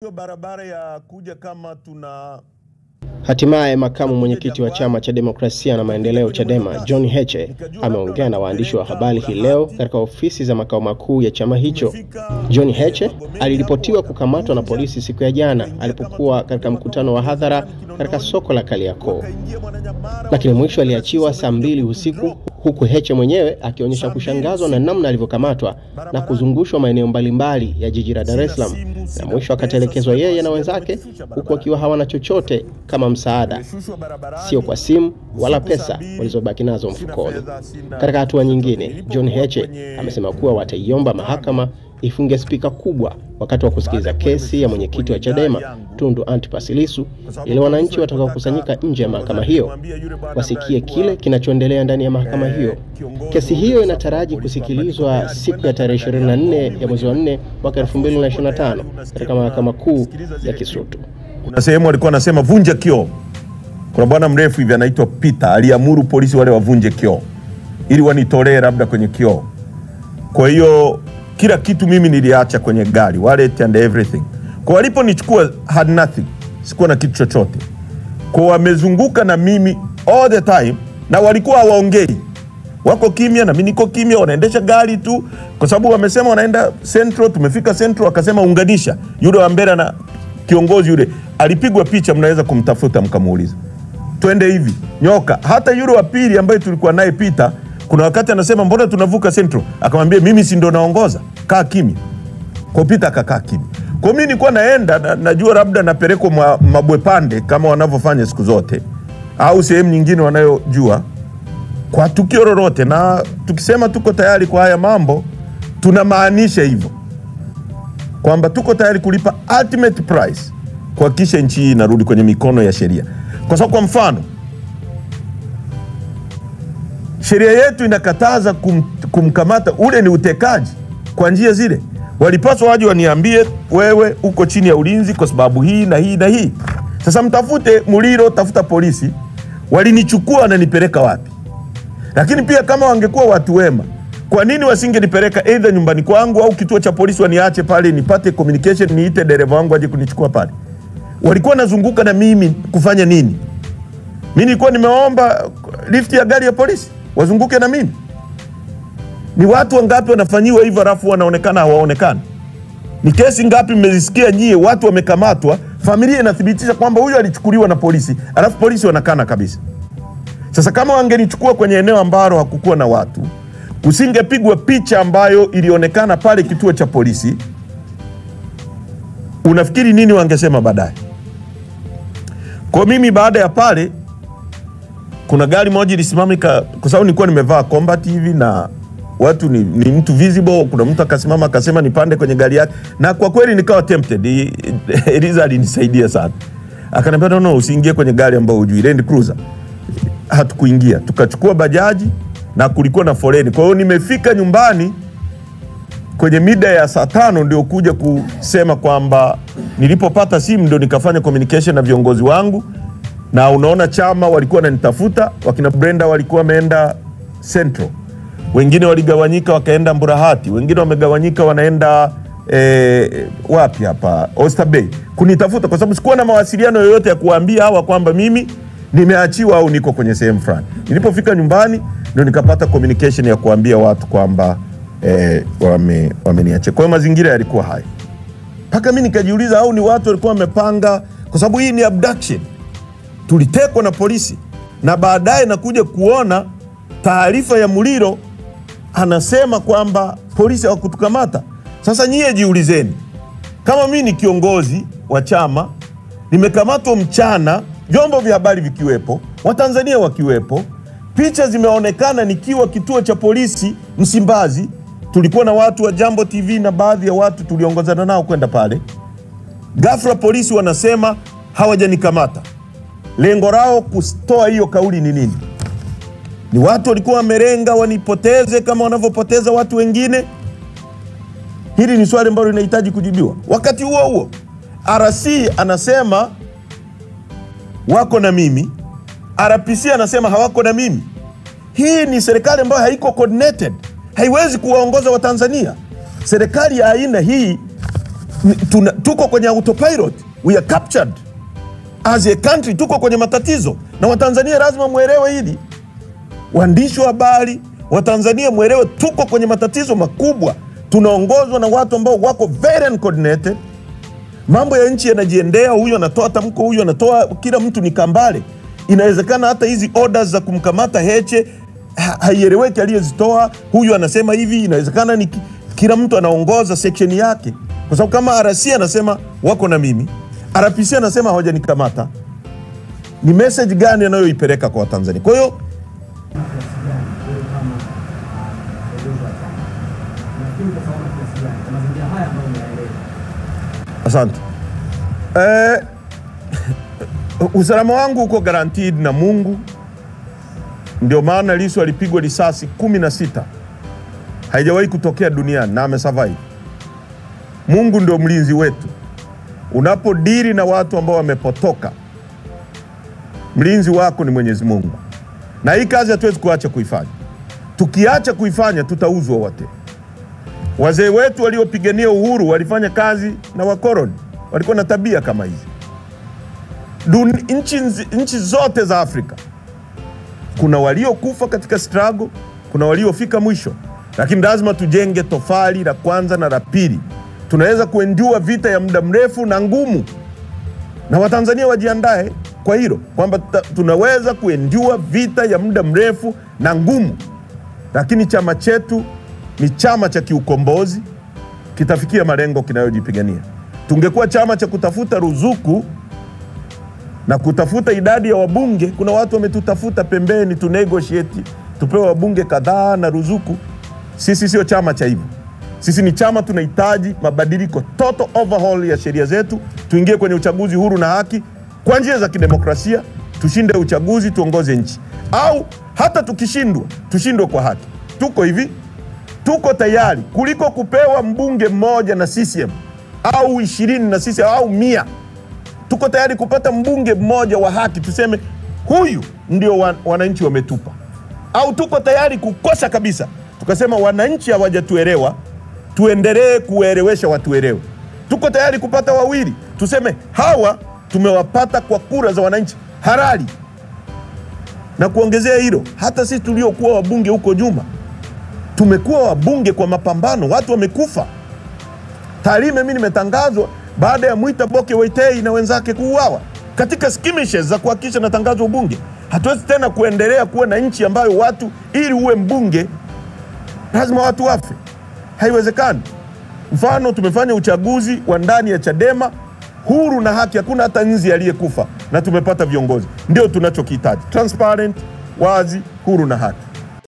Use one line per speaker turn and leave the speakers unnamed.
hizo barabara ya kuja kama tuna.
Hatimaye makamu mwenyekiti wa chama cha demokrasia na maendeleo Chadema John Heche ameongea na waandishi wa habari hii leo katika ofisi za makao makuu ya chama hicho. John Heche aliripotiwa kukamatwa na polisi siku ya jana alipokuwa katika mkutano wa hadhara katika soko la Kariakoo, lakini mwisho aliachiwa saa 2 usiku, huku Heche mwenyewe akionyesha kushangazwa na namna alivyokamatwa na kuzungushwa maeneo mbalimbali ya jiji la Dar es Salaam, na mwisho akatelekezwa yeye na wenzake, huku akiwa hawana chochote kama msaada, sio kwa simu wala pesa walizobaki nazo mfukoni. Katika hatua nyingine, John Heche amesema kuwa wataiomba mahakama ifunge spika kubwa wakati wa kusikiliza kesi ya mwenyekiti wa Chadema Tundu Antipas Lissu, ili wananchi watakaokusanyika nje ya mahakama hiyo wasikie kile kinachoendelea ndani ya mahakama hiyo. Kesi hiyo inataraji kusikilizwa siku ya tarehe 24 ya mwezi wa 4 mwaka 2025 katika mahakama kuu ya Kisutu.
Kuna sehemu walikuwa wanasema vunja kioo. Kuna bwana mrefu hivi anaitwa Peter aliamuru polisi wale wavunje kioo ili wanitolee labda kwenye kioo. Kwa hiyo kila kitu mimi niliacha kwenye gari, wallet and everything. Kwa waliponichukua had nothing, sikuwa na kitu chochote. Kwa wamezunguka na mimi all the time na walikuwa hawaongei. Wako kimya na mimi niko kimya, wanaendesha gari tu kwa sababu wamesema wanaenda Central. Tumefika Central wakasema unganisha. Yule wa mbele na kiongozi yule alipigwa picha, mnaweza kumtafuta mkamuuliza. Twende hivi, nyoka. Hata yule wa pili ambaye tulikuwa naye Peter, kuna wakati anasema mbona tunavuka Central? Akamwambia mimi si ndo naongoza, kaa kimya. Kwa Peter akakaa kimya. Kwa mimi nilikuwa naenda najua labda napelekwa Mabwepande kama wanavyofanya siku zote, au sehemu nyingine wanayojua kwa tukio lolote. Na tukisema tuko tayari kwa haya mambo, tunamaanisha hivyo, kwamba tuko tayari kulipa ultimate price kuhakikisha nchi hii inarudi kwenye mikono ya sheria. Kwa sababu kwa mfano, sheria yetu inakataza kumkamata, ule ni utekaji kwa njia zile. Walipaswa waje waniambie wewe uko chini ya ulinzi kwa sababu hii na hii na hii. Sasa mtafute Muliro, tafuta polisi, walinichukua na nipeleka wapi? Lakini pia kama wangekuwa watu wema, kwa nini wasingenipeleka either nyumbani kwangu au kituo cha polisi, waniache pale nipate communication, niite dereva wangu aje kunichukua pale? Walikuwa nazunguka na mimi kufanya nini? Mimi nilikuwa nimeomba lift ya gari ya polisi wazunguke na mimi? Ni watu wangapi wanafanyiwa hivyo alafu wanaonekana hawaonekani? Ni kesi ngapi mmezisikia nyie watu wamekamatwa, familia inathibitisha kwamba huyu alichukuliwa na polisi, alafu polisi wanakana kabisa? Sasa kama wangenichukua kwenye eneo ambalo hakukuwa na watu, kusingepigwa picha ambayo ilionekana pale kituo cha polisi, unafikiri nini wangesema baadaye? Kwa mimi baada ya pale, kuna gari moja ilisimamika kwa sababu nilikuwa nimevaa combat hivi na watu ni mtu visible. Kuna mtu akasimama akasema nipande kwenye gari yake, na kwa kweli nikawa tempted. Eliza alinisaidia sana, akaniambia no, usiingie kwenye gari ambayo hujui, Land Cruiser. Hatukuingia, tukachukua bajaji na kulikuwa na foleni. Kwa hiyo nimefika nyumbani kwenye mida ya saa 5 ndio kuja kusema kwamba nilipopata simu ndio nikafanya communication na viongozi wangu. Na unaona chama walikuwa wananitafuta, wakina Brenda walikuwa wameenda Central, wengine waligawanyika wakaenda Mburahati, wengine wamegawanyika wanaenda wapi hapa Oyster Bay kunitafuta, kwa sababu sikuwa na mawasiliano yoyote ya kuambia hawa kwamba mimi nimeachiwa au niko kwenye sehemu fulani. Nilipofika nyumbani ndio nikapata communication ya kuambia watu kwamba wameniacha. Kwa mazingira yalikuwa haya. Paka mimi nikajiuliza au ni watu walikuwa wamepanga, kwa sababu hii ni abduction. Tulitekwa na polisi, na baadaye nakuja kuona taarifa ya Muliro anasema kwamba polisi hawakutukamata. Sasa nyie jiulizeni, kama mimi ni kiongozi wa chama, nimekamatwa mchana, vyombo vya habari vikiwepo, Watanzania wakiwepo, picha zimeonekana nikiwa kituo cha polisi Msimbazi, tulikuwa na watu wa Jambo TV na baadhi ya watu tuliongozana nao kwenda pale. Ghafla polisi wanasema hawajanikamata. Lengo lao kutoa hiyo kauli ni nini? Ni watu walikuwa wamerenga wanipoteze kama wanavyopoteza watu wengine? Hili ni swali ambalo linahitaji kujibiwa. Wakati huo huo, RC anasema wako na mimi, RPC anasema hawako na mimi. Hii ni serikali ambayo haiko coordinated, haiwezi kuwaongoza Watanzania. Serikali ya aina hii tuko kwenye autopilot, we are captured as a country, tuko kwenye matatizo. Na Watanzania lazima muelewe hili, waandishi wa habari wa Tanzania muelewe, tuko kwenye matatizo makubwa. Tunaongozwa na watu ambao wako very uncoordinated. Mambo ya nchi yanajiendea, huyu anatoa tamko, huyu anatoa, kila mtu ni kambale. Inawezekana hata hizi orders za kumkamata Heche haieleweki aliyezitoa. Huyu anasema hivi, inawezekana ni kila mtu anaongoza section yake. Kwa sababu kama RC anasema wako na mimi, RPC anasema hawajanikamata, ni message gani anayoipeleka kwa Tanzania? Kwa hiyo asante. Usalama wangu uko guaranteed na Mungu. Ndio maana Lissu alipigwa risasi 16. Haijawahi kutokea duniani na amesurvive. Mungu ndio mlinzi wetu. Unapodiri na watu ambao wamepotoka, mlinzi wako ni Mwenyezi Mungu. Na hii kazi hatuwezi kuacha kuifanya. Tukiacha kuifanya tutauzwa wote. Wazee wetu waliopigania uhuru walifanya kazi na wakoloni, walikuwa na tabia kama hizi. Nchi zote za Afrika kuna waliokufa katika struggle, kuna waliofika mwisho, lakini lazima tujenge tofali la kwanza na la pili. Tunaweza kuendua vita ya muda mrefu na ngumu, na Watanzania wajiandae kwa hilo, kwamba tunaweza kuendua vita ya muda mrefu na ngumu. Lakini chama chetu ni chama cha kiukombozi, kitafikia malengo kinayojipigania. Tungekuwa chama cha kutafuta ruzuku na kutafuta idadi ya wabunge, kuna watu wametutafuta pembeni tu negotiate tupewe wabunge kadhaa na ruzuku. Sisi sio chama cha hivyo. Sisi ni chama tunahitaji mabadiliko, total overhaul ya sheria zetu, tuingie kwenye uchaguzi huru na haki kwa njia za kidemokrasia, tushinde uchaguzi, tuongoze nchi. Au hata tukishindwa, tushindwe kwa haki. Tuko hivi, tuko tayari kuliko kupewa mbunge mmoja na CCM au 20 na CCM au 100. Tuko tayari kupata mbunge mmoja wa haki, tuseme huyu ndio wananchi wametupa. Au tuko tayari kukosa kabisa, tukasema wananchi hawajatuelewa, tuendelee kuelewesha watuelewe. Tuko tayari kupata wawili, tuseme hawa tumewapata kwa kura za wananchi halali. Na kuongezea hilo, hata sisi tuliokuwa wabunge huko nyuma, tumekuwa wabunge kwa mapambano, watu wamekufa. Tarime mimi nimetangazwa baada ya Mwita Boke Waitei na wenzake kuuawa katika skirmishes za kuhakikisha natangazwa ubunge. Hatuwezi tena kuendelea kuwa na nchi ambayo watu ili uwe mbunge lazima watu wafe. Haiwezekani. Mfano, tumefanya uchaguzi wa ndani ya Chadema huru na haki, hakuna hata nzi aliyekufa, na tumepata viongozi. Ndio tunachokihitaji, transparent, wazi, huru na haki.